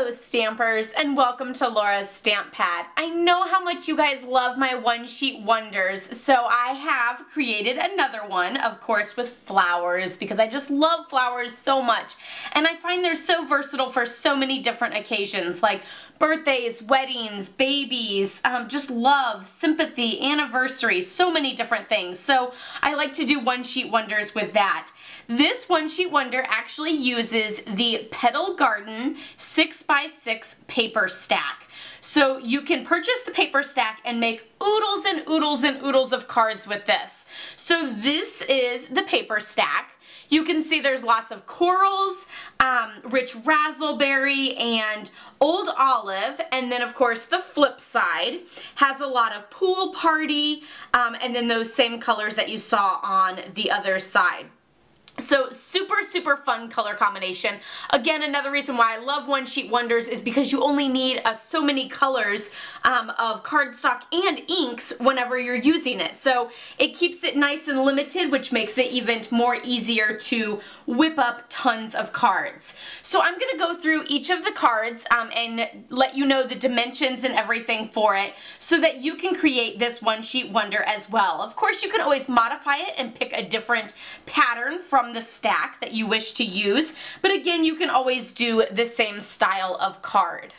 Hello Stampers, and welcome to Laura's Stamp Pad. I know how much you guys love my one sheet wonders, so I have created another one, of course with flowers, because I just love flowers so much. And I find they're so versatile for so many different occasions, like birthdays, weddings, babies, just love, sympathy, anniversaries, so many different things. So I like to do one sheet wonders with that. This one sheet wonder actually uses the Petal Garden 6x6 paper stack. So you can purchase the paper stack and make oodles and oodles and oodles of cards with this. So this is the paper stack. You can see there's lots of corals, rich raspberry, and old olive, and then of course the flip side has a lot of pool party, and then those same colors that you saw on the other side. So super fun color combination. Again, another reason why I love one sheet wonders is because you only need so many colors of cardstock and inks whenever you're using it. So it keeps it nice and limited, which makes it even more easier to whip up tons of cards. So I'm going to go through each of the cards and let you know the dimensions and everything for it so that you can create this one sheet wonder as well. Of course, you can always modify it and pick a different pattern from the stack that you wish to use, but again, you can always do the same style of card.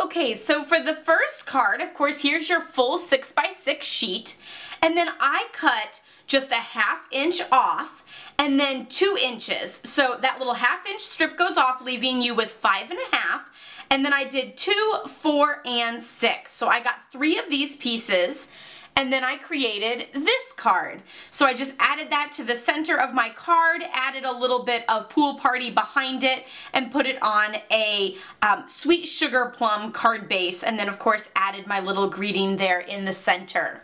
Okay, so for the first card, of course, here's your full 6x6 sheet, and then I cut just a 1/2 inch off and then 2 inches. So that little 1/2 inch strip goes off, leaving you with 5 1/2, and then I did 2, 4, and 6. So I got 3 of these pieces. And then I created this card. So I just added that to the center of my card, added a little bit of pool party behind it, and put it on a sweet sugar plum card base. And then of course added my little greeting there in the center.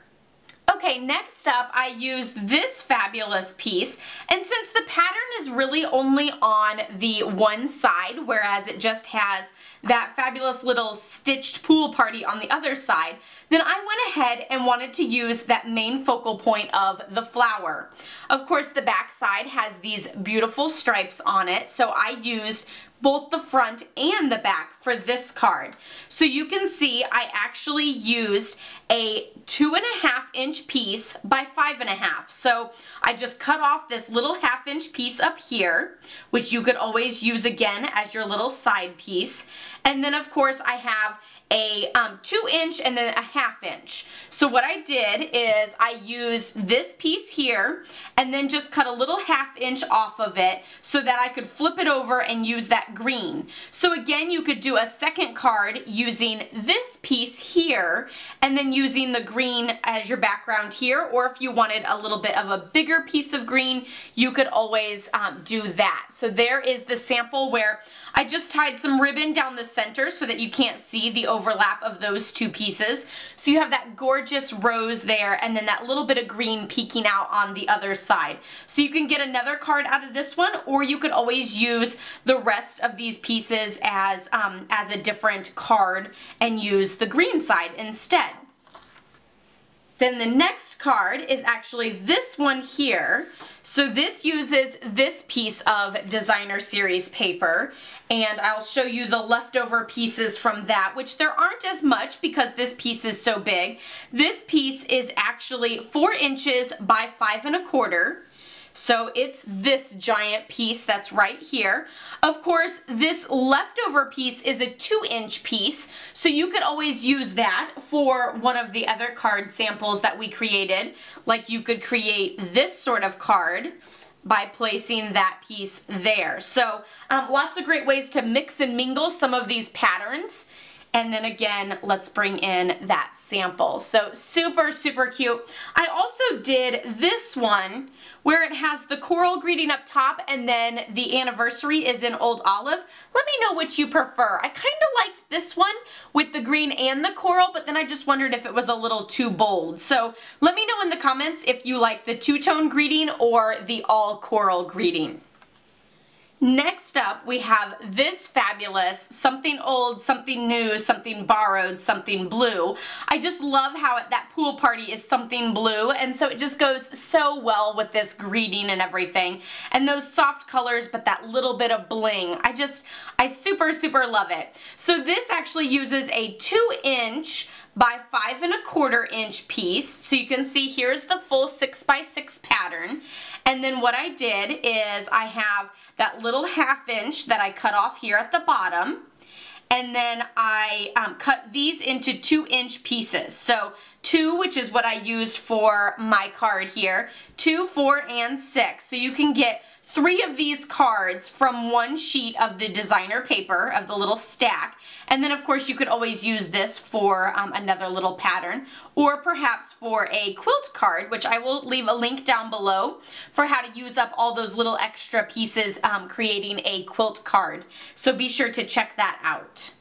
Okay, next up I used this fabulous piece, and since the pattern is really only on the one side, whereas it just has that fabulous little stitched pool party on the other side, then I went ahead and wanted to use that main focal point of the flower. Of course, the back side has these beautiful stripes on it, so I used both the front and the back for this card. So you can see I actually used a 2 1/2 inch piece by 5 1/2. So I just cut off this little 1/2 inch piece up here, which you could always use again as your little side piece. And then of course I have a 2 inch and then a 1/2 inch. So what I did is I used this piece here and then just cut a little 1/2 inch off of it so that I could flip it over and use that green. So again, you could do a second card using this piece here and then using the green as your background here, or if you wanted a little bit of a bigger piece of green, you could always do that. So there is the sample where I just tied some ribbon down the center so that you can't see the overlap of those two pieces. So you have that gorgeous rose there and then that little bit of green peeking out on the other side. So you can get another card out of this one, or you could always use the rest of these pieces as a different card and use the green side instead. Then the next card is actually this one here. So this uses this piece of designer series paper, and I'll show you the leftover pieces from that, which there aren't as much because this piece is so big. This piece is actually 4 inches by 5 1/4. So it's this giant piece that's right here. Of course, this leftover piece is a 2 inch piece, so you could always use that for one of the other card samples that we created. Like you could create this sort of card by placing that piece there. So lots of great ways to mix and mingle some of these patterns. And then again, let's bring in that sample. So super cute. I also did this one where it has the coral greeting up top and then the anniversary is in old olive. Let me know which you prefer. I kind of liked this one with the green and the coral, but then I just wondered if it was a little too bold. So let me know in the comments if you like the two-tone greeting or the all coral greeting. Next up, we have this fabulous something old, something new, something borrowed, something blue. I just love how that pool party is something blue, and so it just goes so well with this greeting and everything. And those soft colors, but that little bit of bling. I super love it. So this actually uses a 2" by 5 1/4" piece. So you can see here's the full 6 by 6 pattern. And then what I did is I have that little 1/2" that I cut off here at the bottom. And then I cut these into 2" pieces. So 2, which is what I used for my card here, 2, 4, and 6. So you can get 3 of these cards from one sheet of the designer paper, of the little stack. And then of course you could always use this for another little pattern, or perhaps for a quilt card, which I will leave a link down below for how to use up all those little extra pieces creating a quilt card. So be sure to check that out.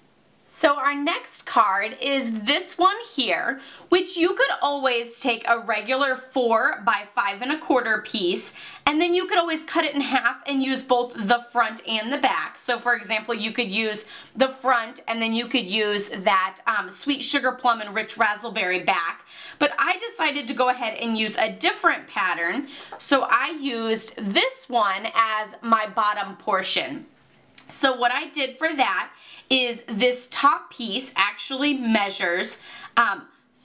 So our next card is this one here, which you could always take a regular 4 by 5 1/4 piece, and then you could always cut it in half and use both the front and the back. So for example, you could use the front, and then you could use that sweet sugar plum and rich raspberry back. But I decided to go ahead and use a different pattern, so I used this one as my bottom portion. So what I did for that is this top piece actually measures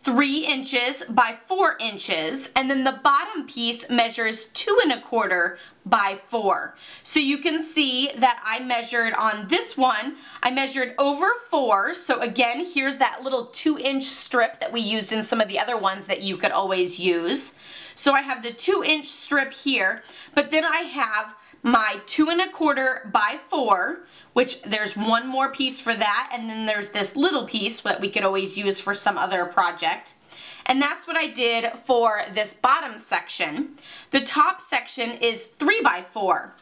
3 inches by 4 inches, and then the bottom piece measures 2 1/4 by 4. So you can see that I measured on this one, I measured over 4. So again, here's that little 2" strip that we used in some of the other ones that you could always use. So I have the 2" strip here, but then I have my 2 1/4 by 4, which there's one more piece for that, and then there's this little piece that we could always use for some other project. And that's what I did for this bottom section. The top section is 3 by 4.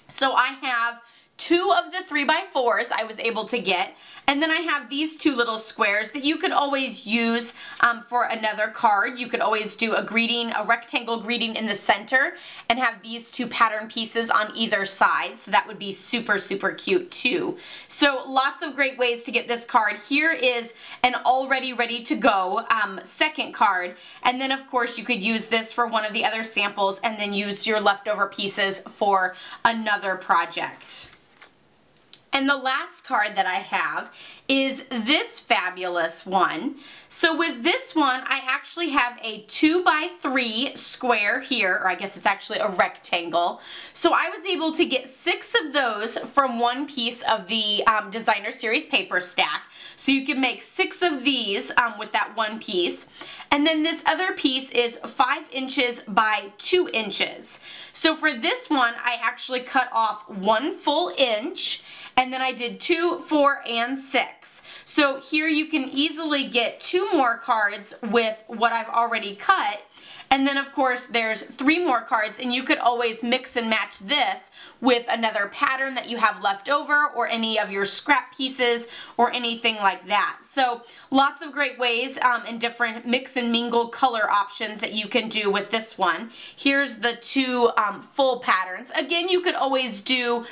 So I have 2 of the 3 by 4s I was able to get, and then I have these 2 little squares that you could always use for another card. You could always do a greeting, a rectangle greeting in the center, and have these 2 pattern pieces on either side, so that would be super cute too. So lots of great ways to get this card. Here is an already ready to go second card, and then of course you could use this for one of the other samples and then use your leftover pieces for another project. And the last card that I have is this fabulous one. So with this one, I actually have a 2 by 3 square here, or I guess it's actually a rectangle. So I was able to get 6 of those from one piece of the Designer Series paper stack. So you can make 6 of these with that one piece. And then this other piece is 5 inches by 2 inches. So for this one, I actually cut off 1 full inch, and then I did 2, 4, and 6. So here you can easily get 2 more cards with what I've already cut. And then of course there's 3 more cards, and you could always mix and match this with another pattern that you have left over, or any of your scrap pieces, or anything like that. So lots of great ways and different mix and mingle color options that you can do with this one. Here's the 2 full patterns. Again, you could always do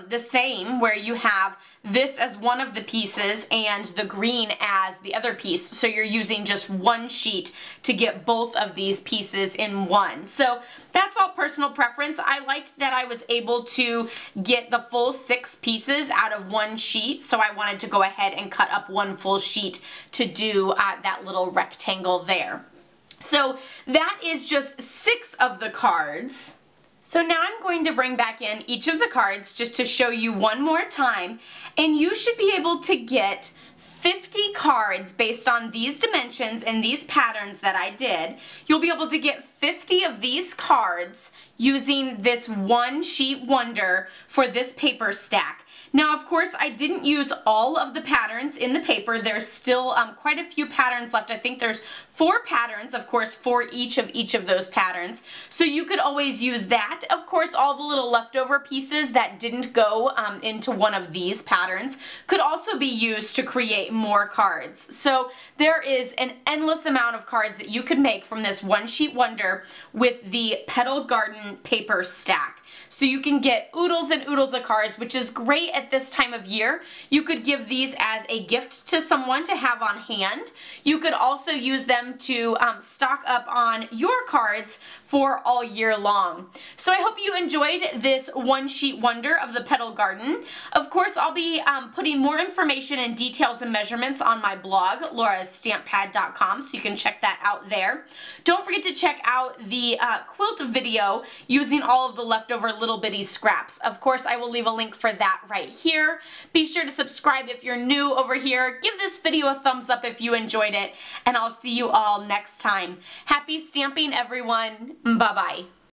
the same, where you have this as one of the pieces and the green as the other piece. So you're using just one sheet to get both of these pieces in one. So that's all personal preference. I liked that I was able to get the full 6 pieces out of one sheet, so I wanted to go ahead and cut up 1 full sheet to do that little rectangle there. So that is just 6 of the cards. So now I'm going to bring back in each of the cards just to show you one more time, and you should be able to get 50 cards based on these dimensions and these patterns that I did. You'll be able to get 50 of these cards using this one sheet wonder for this paper stack. Now, of course, I didn't use all of the patterns in the paper. There's still quite a few patterns left. I think there's 4 patterns, of course, for each of those patterns. So you could always use that. Of course, all the little leftover pieces that didn't go into one of these patterns could also be used to create more cards. So there is an endless amount of cards that you could make from this one sheet wonder with the Petal Garden paper stack. So you can get oodles and oodles of cards, which is great at this time of year. You could give these as a gift to someone to have on hand. You could also use them to stock up on your cards for all year long. So I hope you enjoyed this one sheet wonder of the Petal Garden. Of course, I'll be putting more information and details and measurements on my blog, laurastamppad.com, so you can check that out there. Don't forget to check out the quilt video using all of the leftover little bitty scraps. Of course, I will leave a link for that right here. Be sure to subscribe if you're new over here. Give this video a thumbs up if you enjoyed it, and I'll see you all next time. Happy stamping, everyone. Bye-bye.